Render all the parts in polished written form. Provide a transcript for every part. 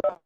Hi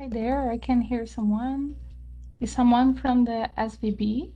there, I can hear someone. Is someone from the SVB?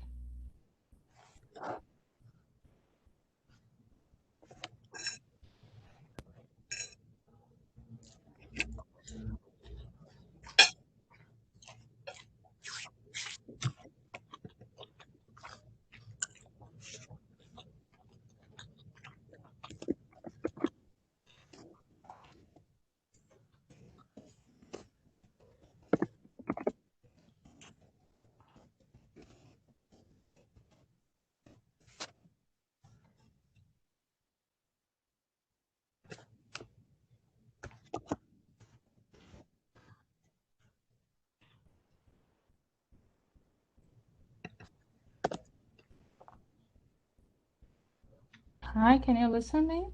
Hi, can you listen to me?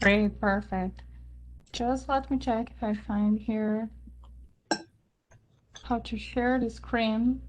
Great, perfect. Just let me check if I find here how to share the screen.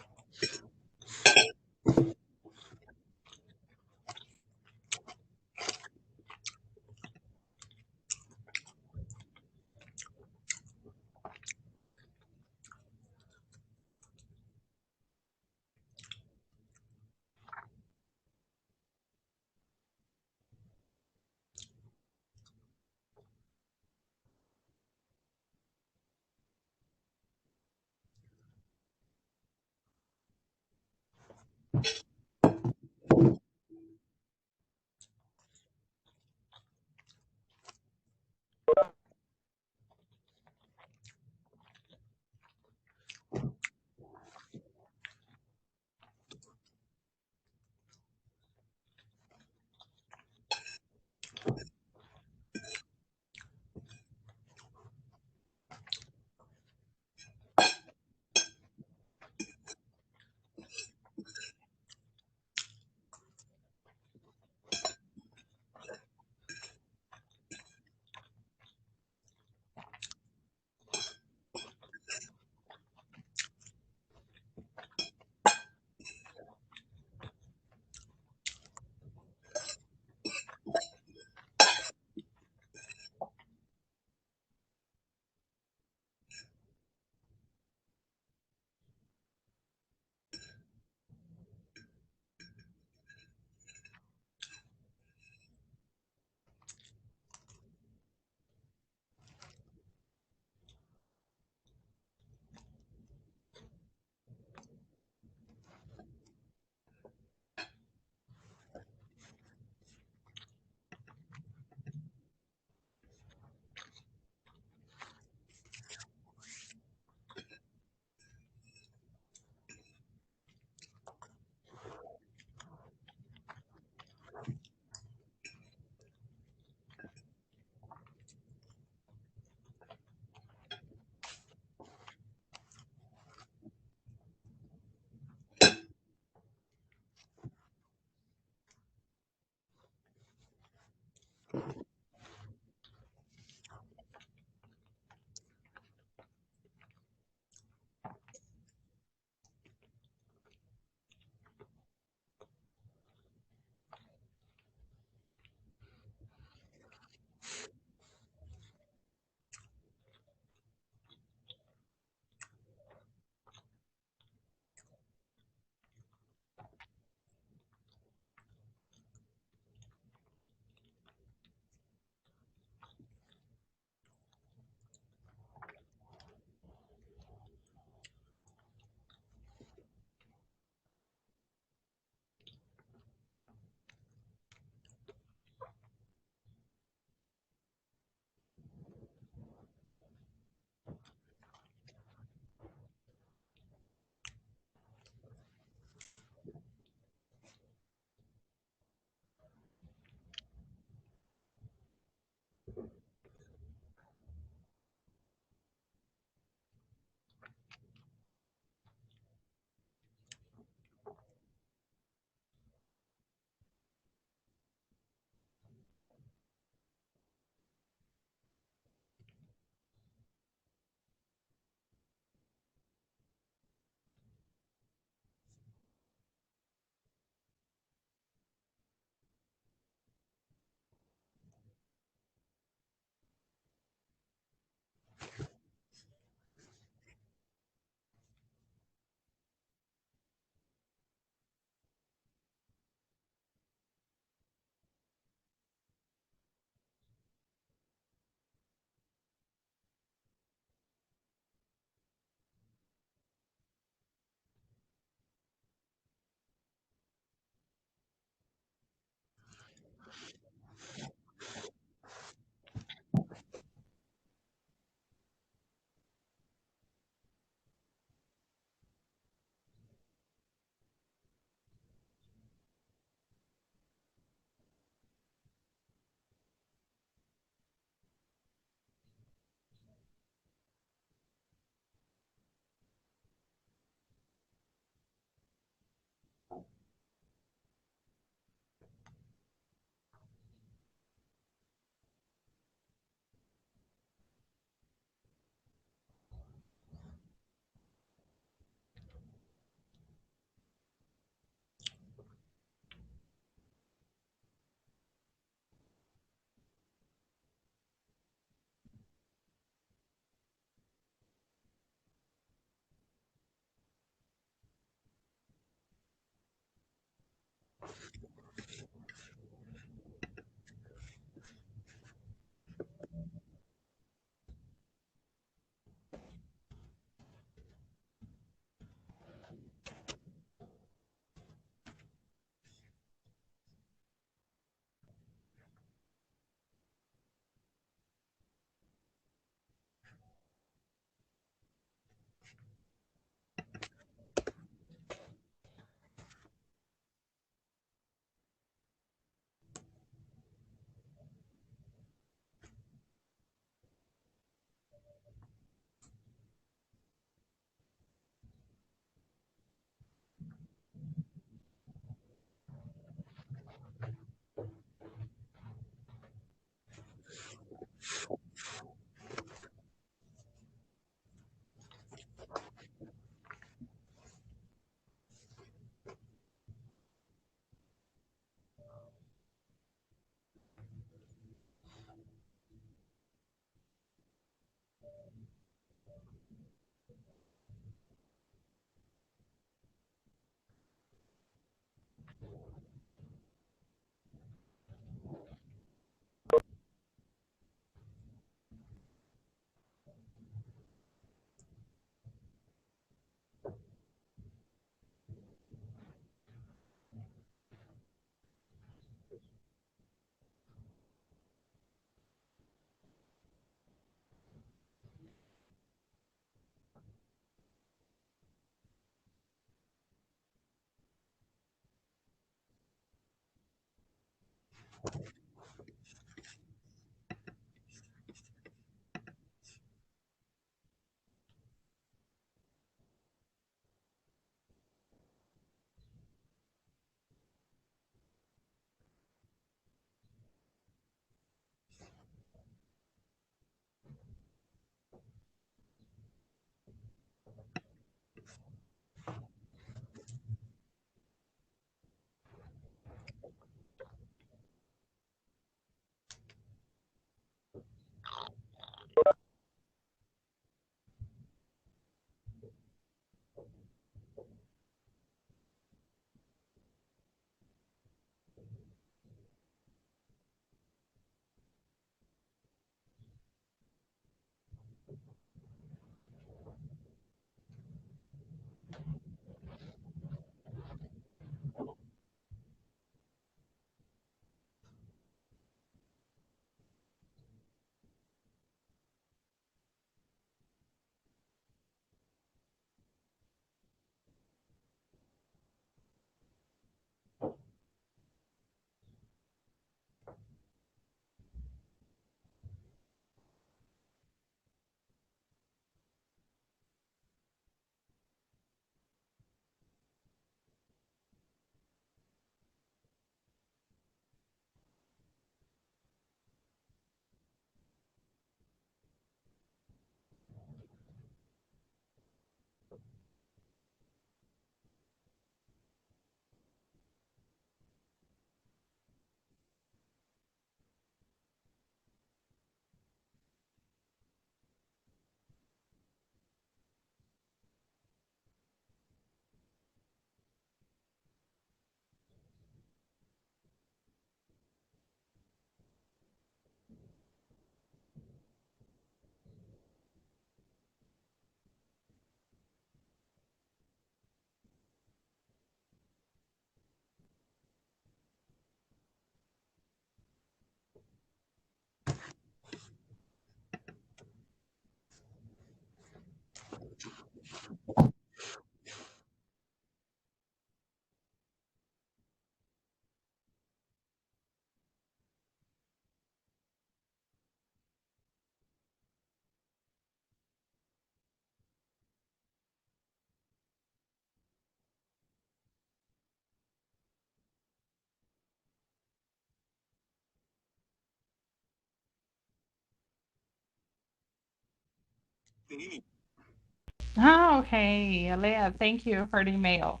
Ah, okay, Leah, thank you for the email.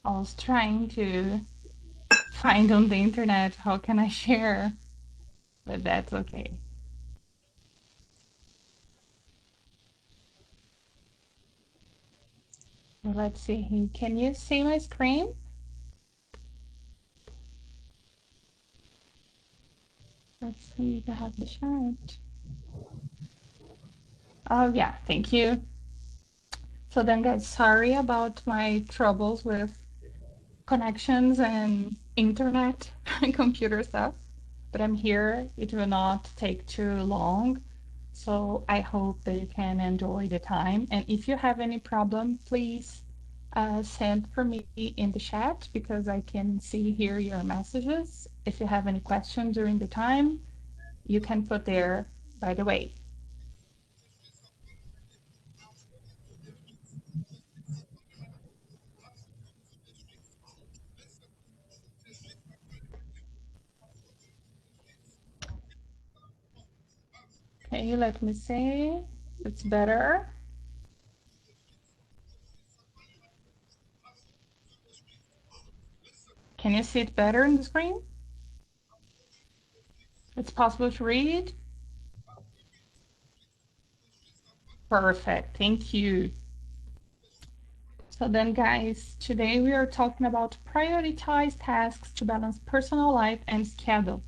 I was trying to find on the internet how can I share, but that's okay. Well, let's see here. Can you see my screen? Let's see if I have the chat. Oh yeah, thank you. So then guys, sorry about my troubles with connections and internet and computer stuff, but I'm here. It will not take too long. So I hope that you can enjoy the time. And if you have any problem, please send for me in the chat because I can see here your messages. If you have any questions during the time, you can put there by the way. Okay, let me see. It's better. Can you see it better in the screen? It's possible to read? Perfect, thank you. So then guys, today we are talking about prioritize tasks to balance personal life and schedule.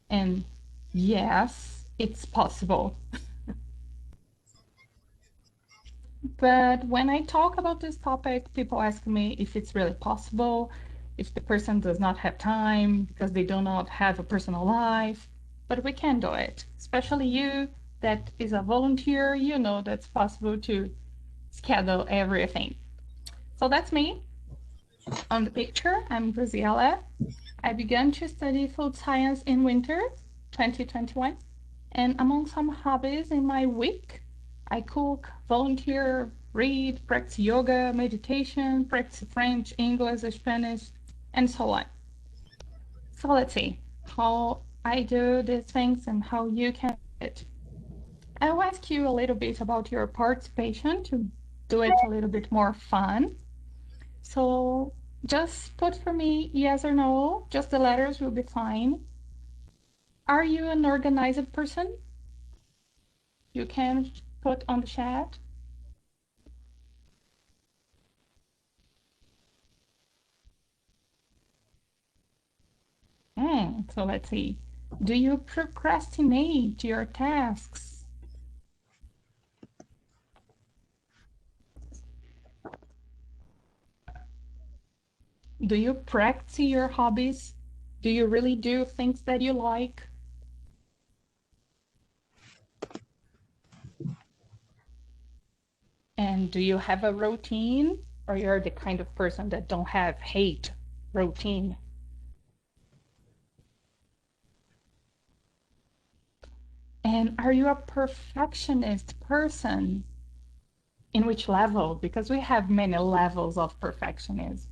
And yes, it's possible. But when I talk about this topic, people ask me if it's really possible, if the person does not have time because they do not have a personal life. But we can do it, especially you. that is a volunteer, you know that's possible to schedule everything. So that's me. On the picture, I'm Graziella. I began to study food science in winter 2021. And among some hobbies in my week, I cook, volunteer, read, practice yoga, meditation, practice French, English, Spanish, and so on. So let's see how I do these things and how you can do it. I'll ask you a little bit about your participation to do it a little bit more fun. So just put for me yes or no, just the letters will be fine. Are you an organized person? You can put on the chat. So let's see. Do you procrastinate your tasks? Do you practice your hobbies? Do you really do things that you like? And do you have a routine? Or you're the kind of person that don't hate routine? And are you a perfectionist person? In which level? Because we have many levels of perfectionism.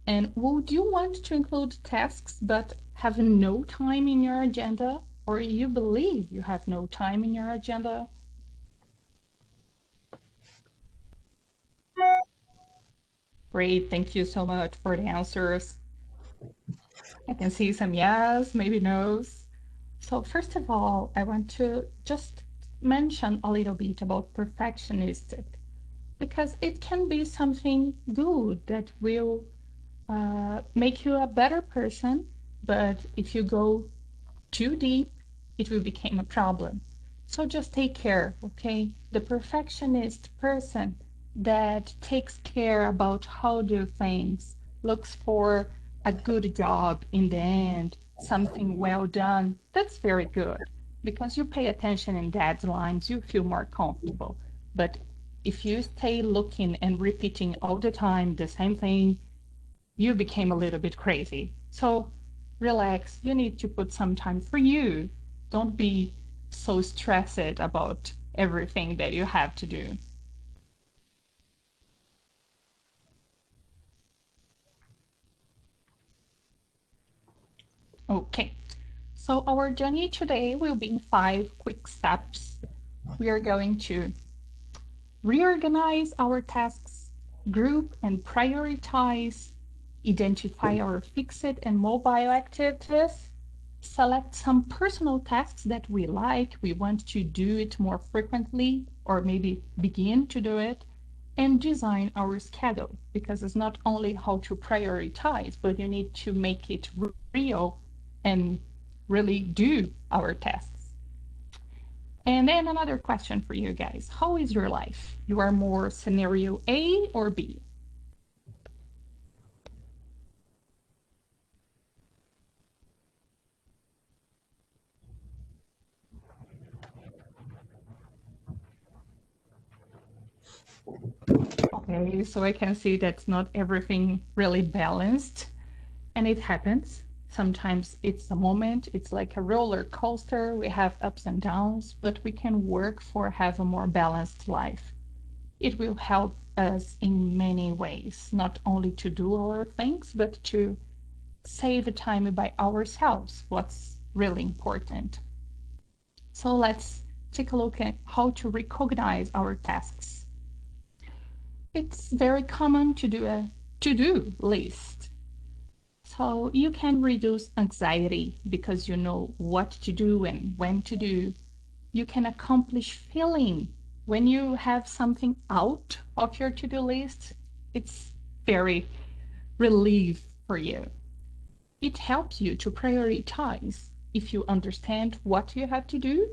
And would you want to include tasks but have no time in your agenda? Or you believe you have no time in your agenda? Great, thank you so much for the answers. I can see some yes, maybe no's. So first of all, I want to just mention a little bit about perfectionistic because it can be something good that will make you a better person, but if you go too deep, it will become a problem. So just take care, okay? The perfectionist person that takes care about how do things, looks for a good job in the end, something well done, that's very good. Because you pay attention in deadlines, you feel more comfortable. But if you stay looking and repeating all the time the same thing, you became a little bit crazy. So relax. You need to put some time for you. Don't be so stressed about everything that you have to do. Okay. So our journey today will be in 5 quick steps. We are going to reorganize our tasks, group and prioritize, identify our fixed and mobile activities, select some personal tasks that we like, we want to do it more frequently, or maybe begin to do it, and design our schedule, because it's not only how to prioritize, but you need to make it real and really do our tasks. And then another question for you guys. How is your life? You are more scenario A or B? Okay, so I can see that's not everything really balanced, and it happens. Sometimes it's a moment, it's like a roller coaster. We have ups and downs, but we can work for have a more balanced life. It will help us in many ways, not only to do our things, but to save time by ourselves, what's really important. So let's take a look at how to recognize our tasks. It's very common to do a to-do list. So you can reduce anxiety because you know what to do and when to do. You can accomplish feeling when you have something out of your to-do list. It's very relief for you. It helps you to prioritize. If you understand what you have to do,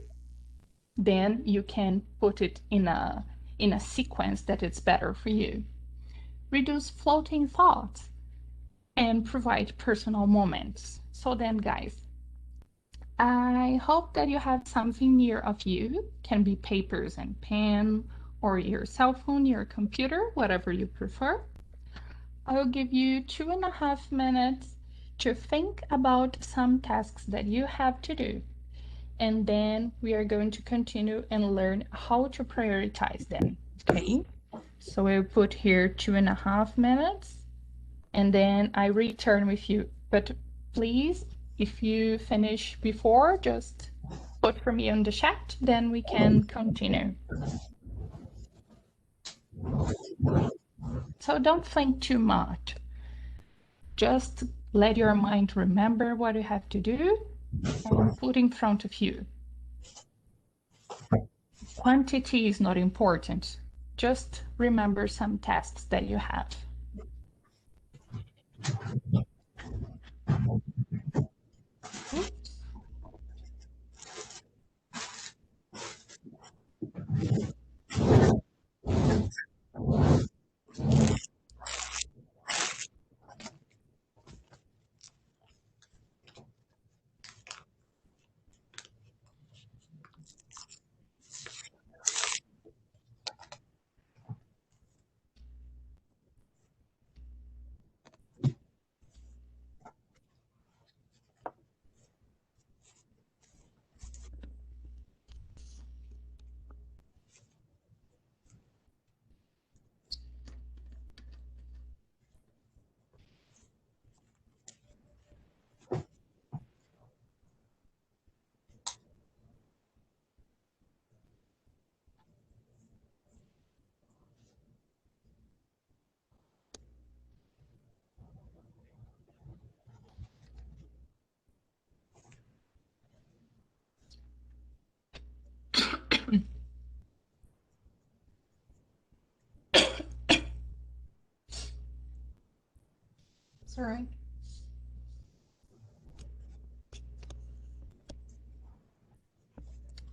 then you can put it in a sequence that is better for you. Reduce floating thoughts and provide personal moments. So then, guys, I hope that you have something near of you. Can be papers and pen, or your cell phone, your computer, whatever you prefer. I will give you 2.5 minutes to think about some tasks that you have to do. And then we are going to continue and learn how to prioritize them. Okay? So I'll put here 2.5 minutes and then I return with you. But please, if you finish before, just put for me on the chat, then we can continue. So don't think too much. Just let your mind remember what you have to do and put in front of you. Quantity is not important. Just remember some tasks that you have. Oops. Sorry.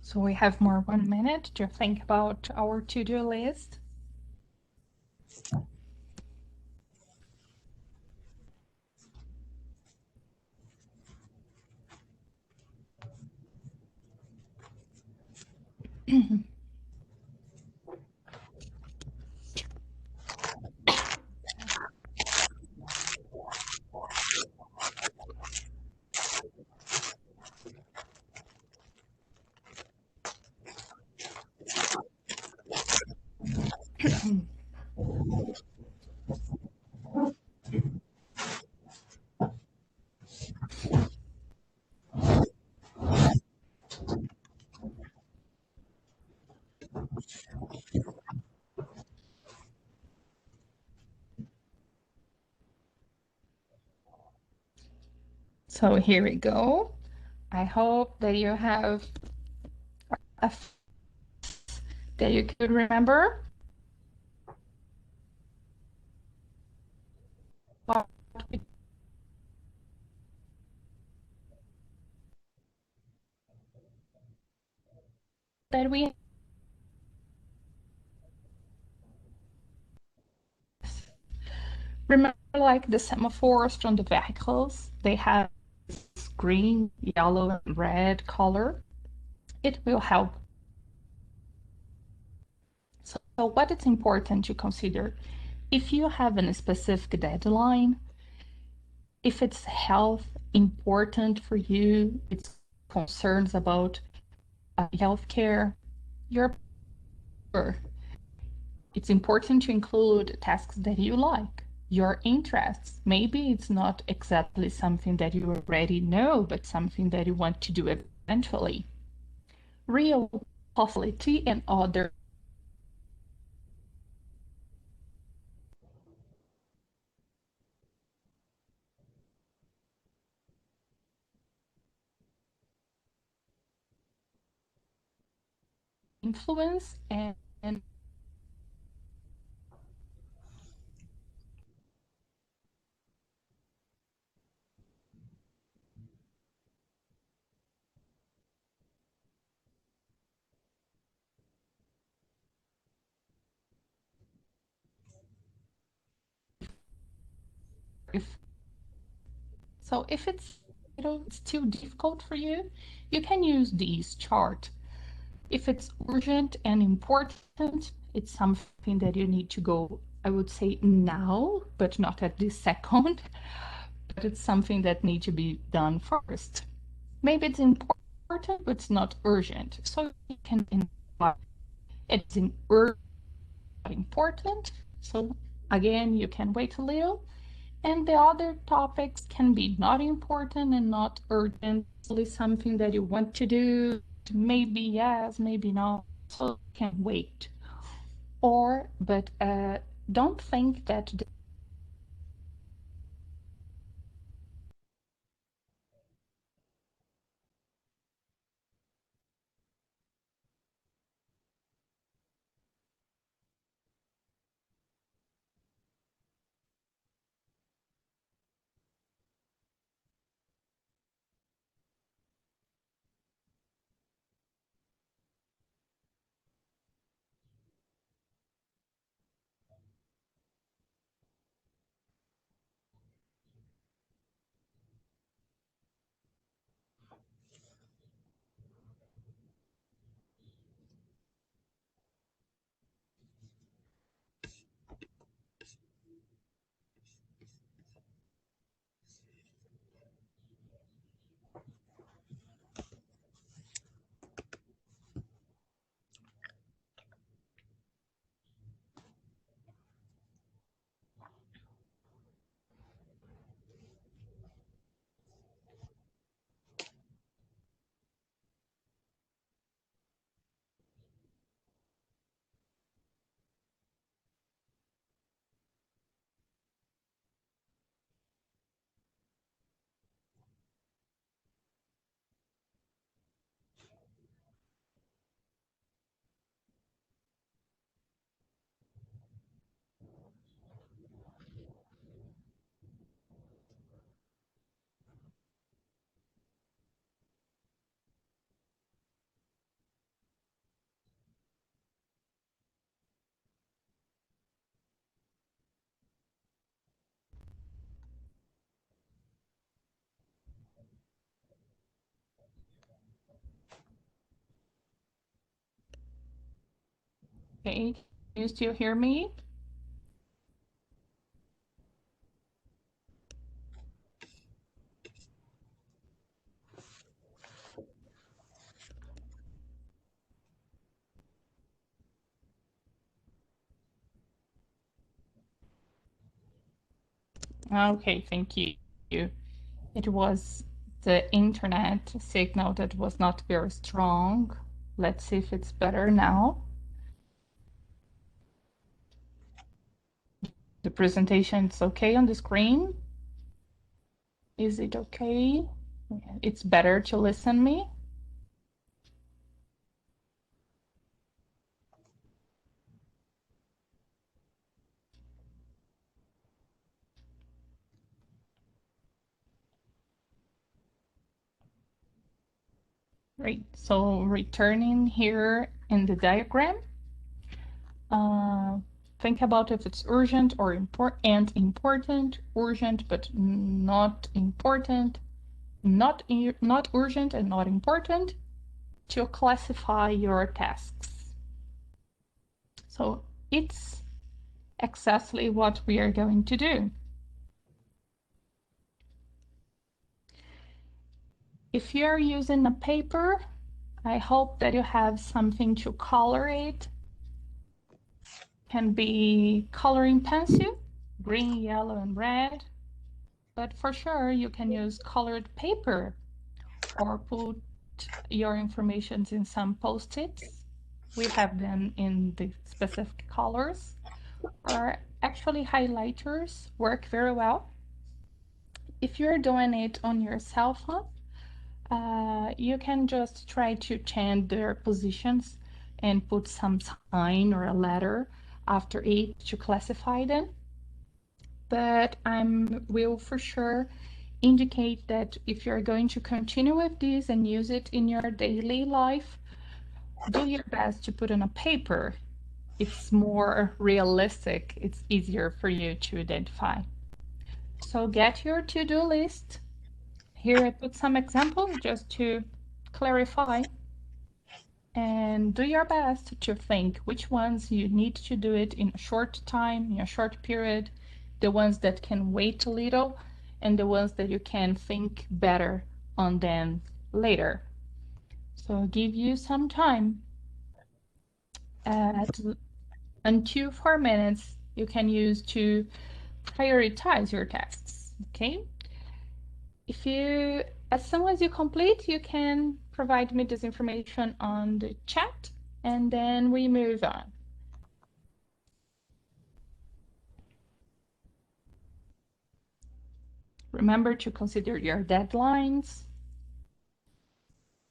So we have more 1 minute to think about our to-do list. So here we go. I hope that you have a that you could remember what that we remember, like the semaphores from the vehicles. They have green, yellow, and red color. It will help. So what is important to consider? If you have a specific deadline, if it's health important for you, it's concerns about healthcare, your it's important to include tasks that you like, your interests. Maybe it's not exactly something that you already know, but something that you want to do eventually. Real possibility and other influence and if so if it's it's too difficult for you, you can use this chart. If it's urgent and important, it's something that you need to go, I would say now, but not at this second. But it's something that needs to be done first. Maybe it's important, but it's not urgent. So you can invite it's in urgent, important. So again, you can wait a little. And the other topics can be not important and not urgent, only something that you want to do, maybe yes, maybe not, so you can wait. Or, but don't think that okay, you still hear me? Okay, thank you. It was the internet signal that was not very strong. Let's see if it's better now. The presentation is okay on the screen. Is it okay? It's better to listen me. Right. So returning here in the diagram, uh, think about if it's urgent or important, urgent but not important, not urgent and not important, to classify your tasks. So it's exactly what we are going to do. If you're using a paper, I hope that you have something to color it. Can be coloring pencil, green, yellow, and red. But for sure, you can use colored paper or put your information in some post-its. We have them in the specific colors. Or actually, highlighters work very well. If you're doing it on your cell phone, you can just try to change their positions and put some sign or a letter after it to classify them. But I will for sure indicate that if you're going to continue with this and use it in your daily life, do your best to put on a paper. It's more realistic. It's easier for you to identify. So get your to-do list. Here I put some examples just to clarify, and do your best to think which ones you need to do it in a short time, in a short period, the ones that can wait a little, and the ones that you can think better on them later. So I'll give you some time at until 4 minutes you can use to prioritize your tasks. Okay, if you, as soon as you complete, you can provide me this information on the chat, and then we move on. Remember to consider your deadlines,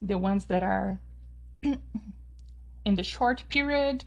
the ones that are in the short period.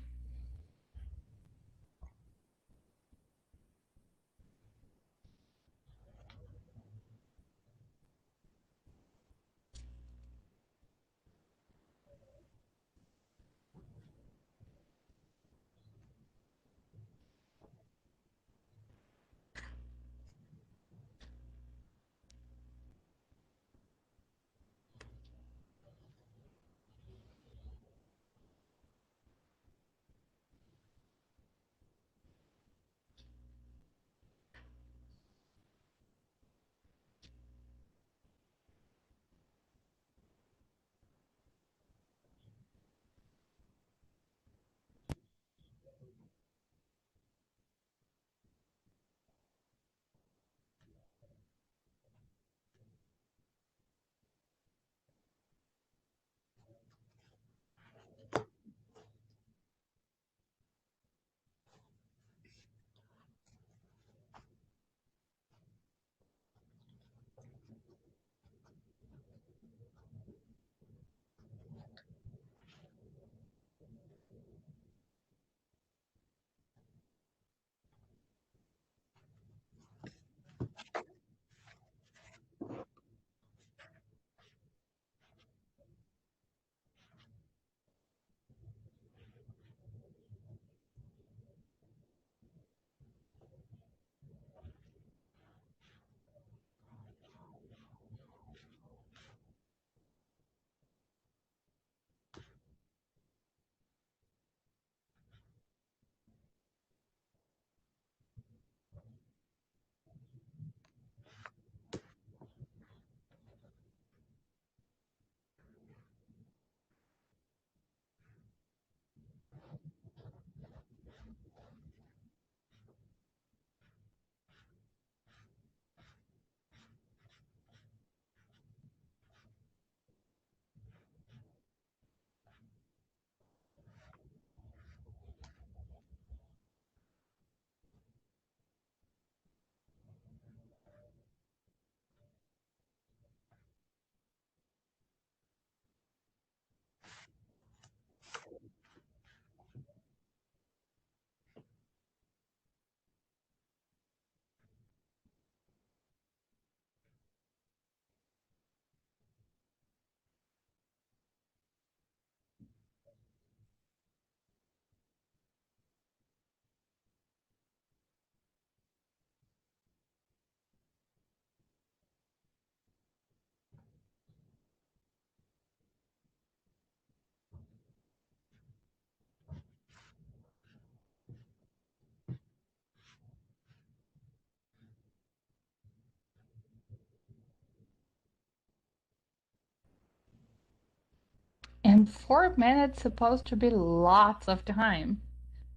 And 4 minutes supposed to be lots of time,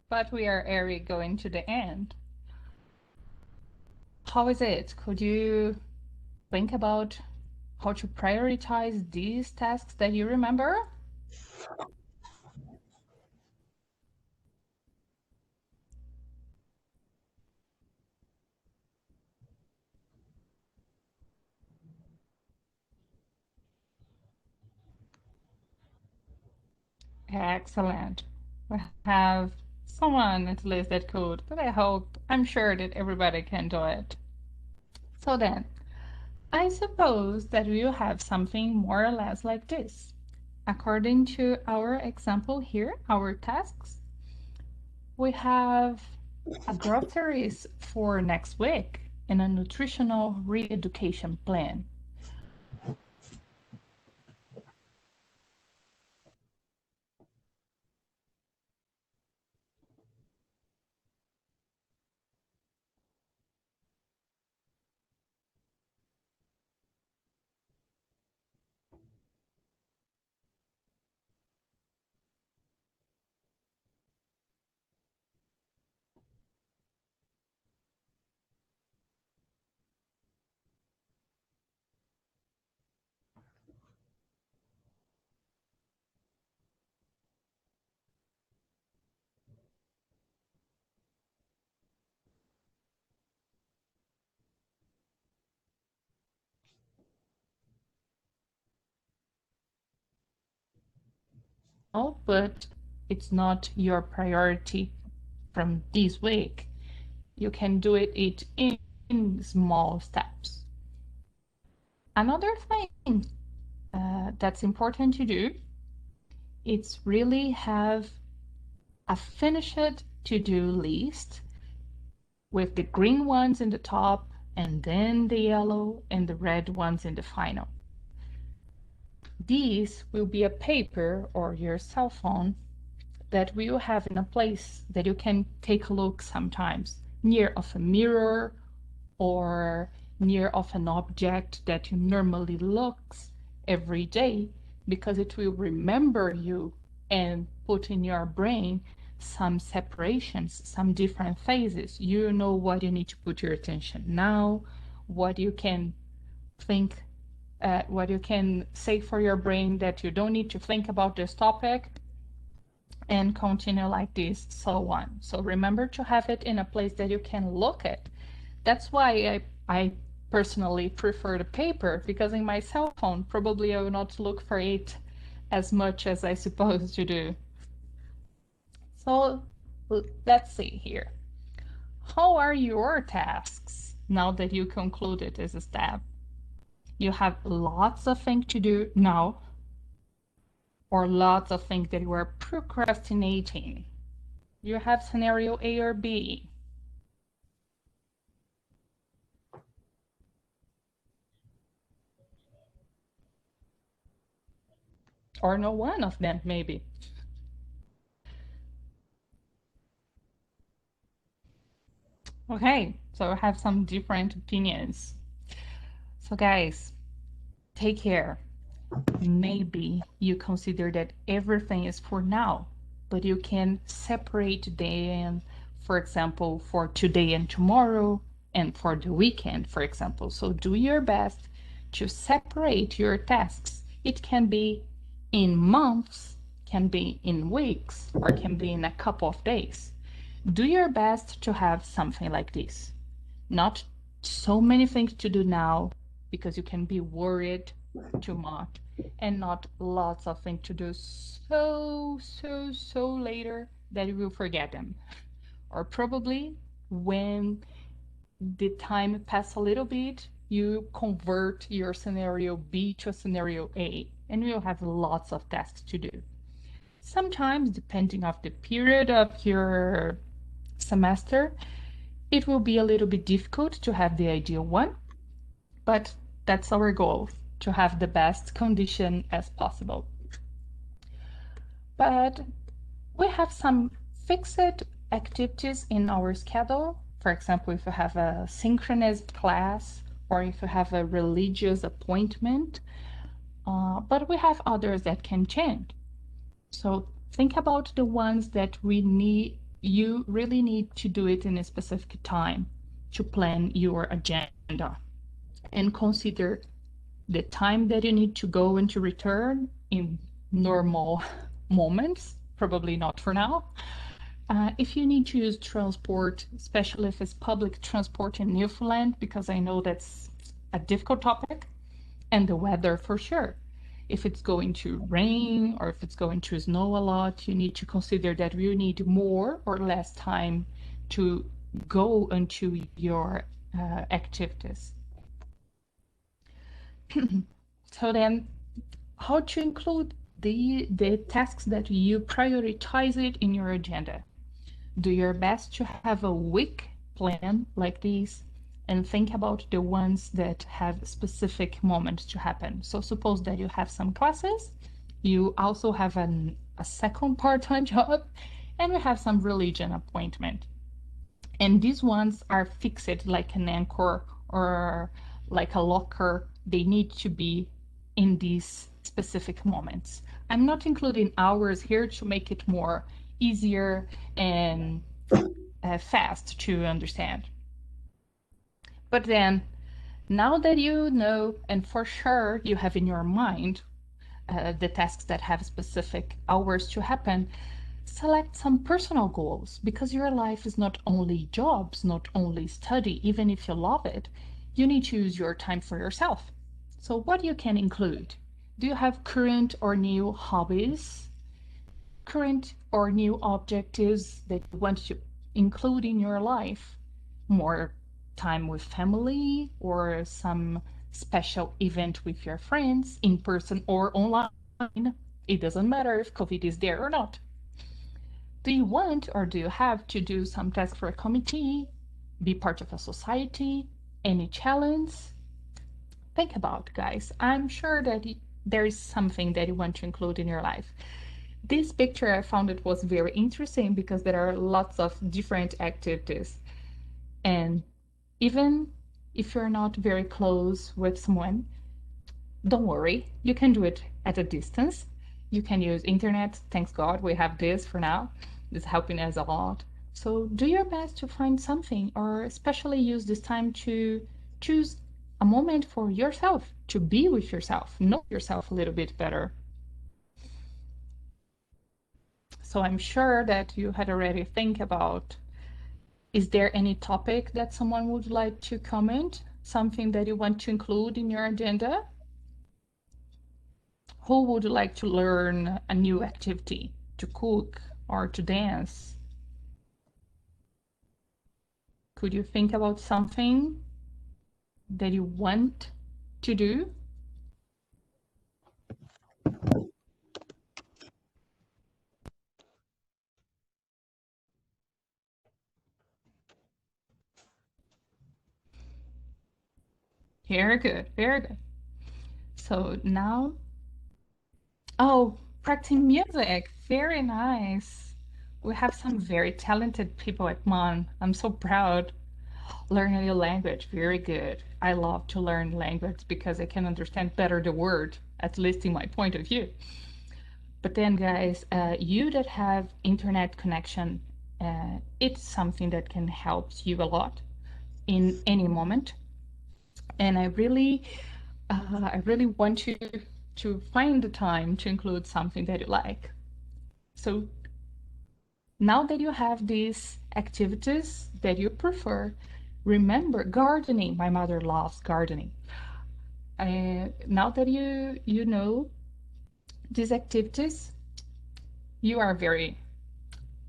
but we are already going to the end. How is it? Could you think about how to prioritize these tasks that you remember? Excellent. We have someone at least that could, but I'm sure that everybody can do it. So then, I suppose that we will have something more or less like this. According to our example here, our tasks, we have a groceries for next week and a nutritional re-education plan. but it's not your priority from this week. You can do it in small steps. Another thing that's important to do, it's really have a finished to-do list with the green ones in the top and then the yellow and the red ones in the final. These will be a paper or your cell phone that will have in a place that you can take a look sometimes near of a mirror or near of an object that you normally looks every day, because it will remember you and put in your brain some separations, some different phases. You know what you need to put your attention now, what you can think, what you can say for your brain that you don't need to think about this topic, and continue like this, so on. So remember to have it in a place that you can look at. That's why I personally prefer the paper, because in my cell phone, probably I will not look for it as much as I supposed to do. So let's see here. How are your tasks now that you concluded this step? You have lots of things to do now, or lots of things that you are procrastinating. You have scenario A or B, or no one of them, maybe. Okay, so I have some different opinions. So, guys, take care. Maybe you consider that everything is for now, but you can separate them, for example, for today and tomorrow, and for the weekend, for example. So, do your best to separate your tasks. It can be in months, can be in weeks, or can be in a couple of days. Do your best to have something like this. Not so many things to do now because you can be worried too much, and not lots of things to do so later that you will forget them. Or probably when the time pass a little bit, you convert your scenario B to a scenario A, and you'll have lots of tasks to do. Sometimes, depending of the period of your semester, it will be a little bit difficult to have the ideal one, but that's our goal, to have the best condition as possible. But we have some fixed activities in our schedule. For example, if you have a synchronous class or if you have a religious appointment, but we have others that can change. So think about the ones that you really need to do it in a specific time to plan your agenda, and consider the time that you need to go and to return in normal moments, probably not for now. If you need to use transport, especially if it's public transport in Newfoundland, because I know that's a difficult topic, and the weather for sure. If it's going to rain or if it's going to snow a lot, you need to consider that you need more or less time to go into your activities. So then, how to include the tasks that you prioritize it in your agenda. Do your best to have a week plan like this, and think about the ones that have specific moments to happen. So suppose that you have some classes, you also have a second part-time job, and you have some religion appointment. And these ones are fixed like an anchor or like a locker. They need to be in these specific moments. I'm not including hours here to make it more easier and fast to understand. But then, now that you know, and for sure you have in your mind the tasks that have specific hours to happen, select some personal goals, because your life is not only jobs, not only study, even if you love it, you need to use your time for yourself. So what you can include? Do you have current or new hobbies? current or new objectives that you want to include in your life. More time with family or some special event with your friends, in person or online. It doesn't matter if COVID is there or not. Do you want or do you have to do some task for a committee, be part of a society, any challenge? Think about, guys. I'm sure that there is something that you want to include in your life. This picture I found it was very interesting because there are lots of different activities. And even if you're not very close with someone, don't worry, you can do it at a distance. You can use internet. Thanks God we have this for now. It's helping us a lot. So do your best to find something, or especially use this time to choose a moment for yourself, to be with yourself, know yourself a little bit better. So I'm sure that you had already think about, is there any topic that someone would like to comment? Something that you want to include in your agenda? Who would like to learn a new activity, to cook or to dance? Could you think about something that you want to do? Very good, very good. So now, oh, practicing music, very nice. We have some very talented people at MON. I'm so proud. Learn a new language, very good. I love to learn language because I can understand better the word, at least in my point of view. But then, guys, you that have internet connection, it's something that can help you a lot in any moment. And I really want you to find the time to include something that you like. So now that you have these activities that you prefer, remember gardening. My mother loves gardening. Now that you know these activities, you are very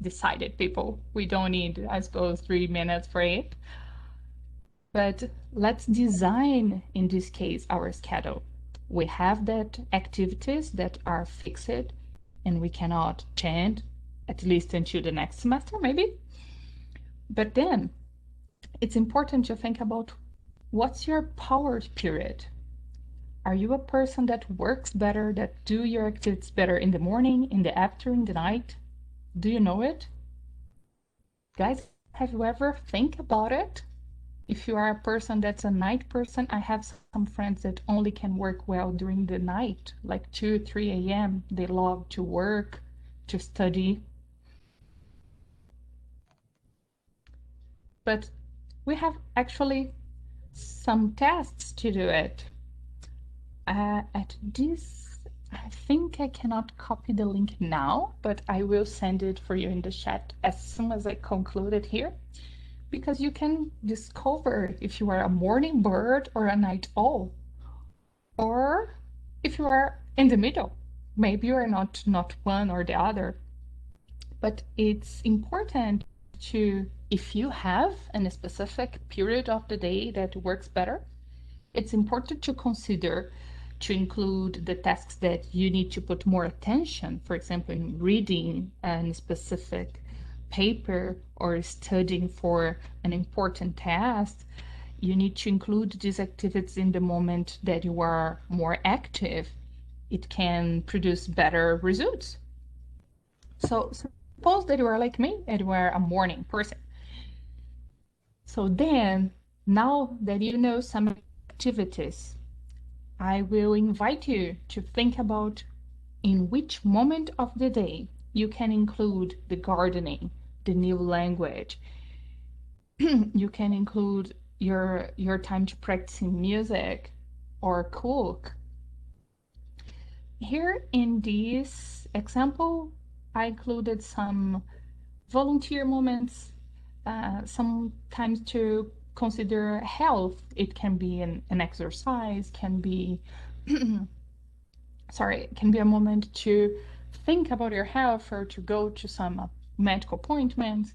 decided people. We don't need, I suppose, 3 minutes for it. But let's design, in this case, our schedule. We have that activities that are fixed and we cannot change, at least until the next semester, maybe. But then it's important to think about, what's your power period? Are you a person that works better, that do your activities better in the morning, in the afternoon, in the night? Do you know it? Guys, have you ever think about it? If you are a person that's a night person, I have some friends that only can work well during the night, like 2, 3 a.m. They love to work, to study. But we have actually some tests to do it. At this, I think I cannot copy the link now, but I will send it for you in the chat as soon as I conclude it here, because you can discover if you are a morning bird or a night owl, or if you are in the middle. Maybe you are not one or the other, but it's important to, if you have a specific period of the day that works better, it's important to consider to include the tasks that you need to put more attention, for example, in reading a specific paper or studying for an important task. You need to include these activities in the moment that you are more active. It can produce better results. So suppose that you are like me and you are a morning person. So then, now that you know some activities, I will invite you to think about in which moment of the day you can include the gardening, the new language. You can include your time to practicing music or cook. Here in this example, I included some volunteer moments, sometimes to consider health. It can be an exercise, can be sorry, it can be a moment to think about your health or to go to some medical appointments.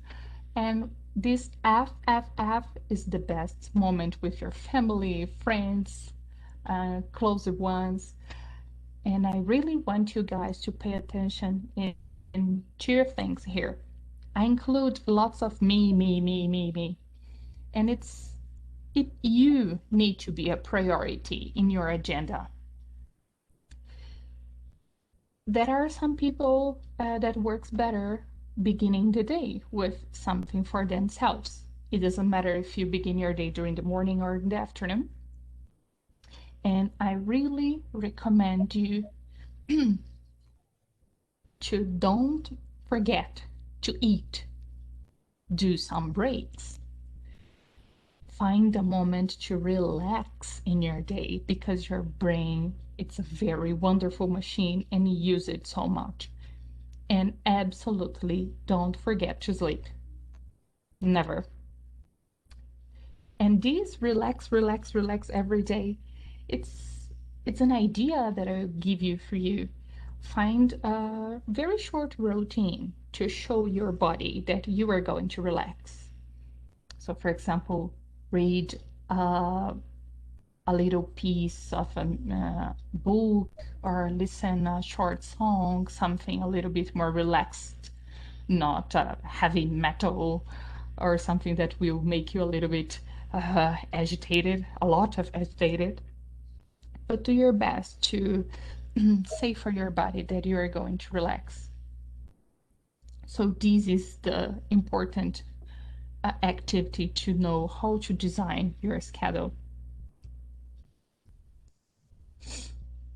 And this FFF is the best moment with your family, friends, close ones. And I really want you guys to pay attention in two things here. I include lots of me. And you need to be a priority in your agenda. There are some people that works better beginning the day with something for themselves. It doesn't matter if you begin your day during the morning or in the afternoon. And I really recommend you to don't forget to eat. Do some breaks. Find a moment to relax in your day because your brain, it's a very wonderful machine and you use it so much. And absolutely don't forget to sleep. Never. And this relax every day, it's it's an idea that I'll give you for you. Find a very short routine to show your body that you are going to relax. So, for example, read uh, a little piece of a book or listen a short song, something a little bit more relaxed, not heavy metal or something that will make you a little bit agitated, a lot of agitated. But do your best to say for your body that you are going to relax. So this is the important activity to know how to design your schedule.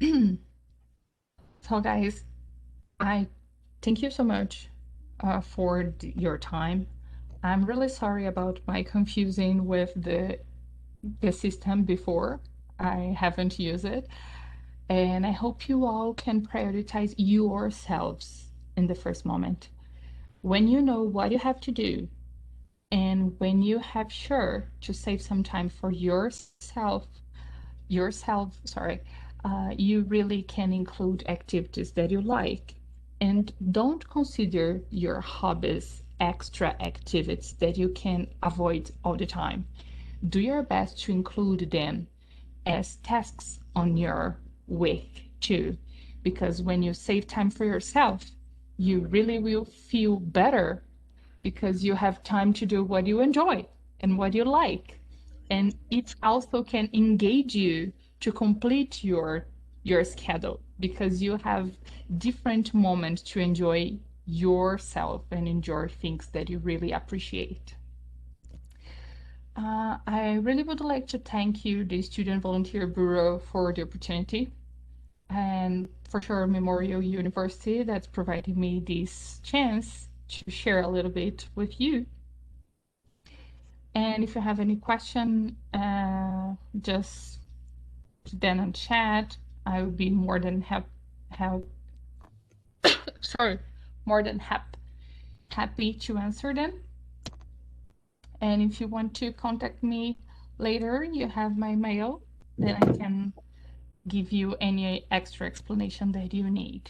So guys, I thank you so much for your time. I'm really sorry about my confusing with the system before. I haven't used it. And I hope you all can prioritize yourselves in the first moment. When you know what you have to do, and when you have sure to save some time for sorry, you really can include activities that you like. And don't consider your hobbies extra activities that you can avoid all the time. Do your best to include them as tasks on your week too, because when you save time for yourself, you really will feel better because you have time to do what you enjoy and what you like. And it also can engage you to complete your schedule because you have different moments to enjoy yourself and enjoy things that you really appreciate. I really would like to thank you, the Student Volunteer Bureau, for the opportunity, and for sure Memorial University that's providing me this chance to share a little bit with you. And if you have any question, just put them in chat. I would be more than have sorry, more than happy to answer them. And if you want to contact me later, you have my mail. Then I can give you any extra explanation that you need.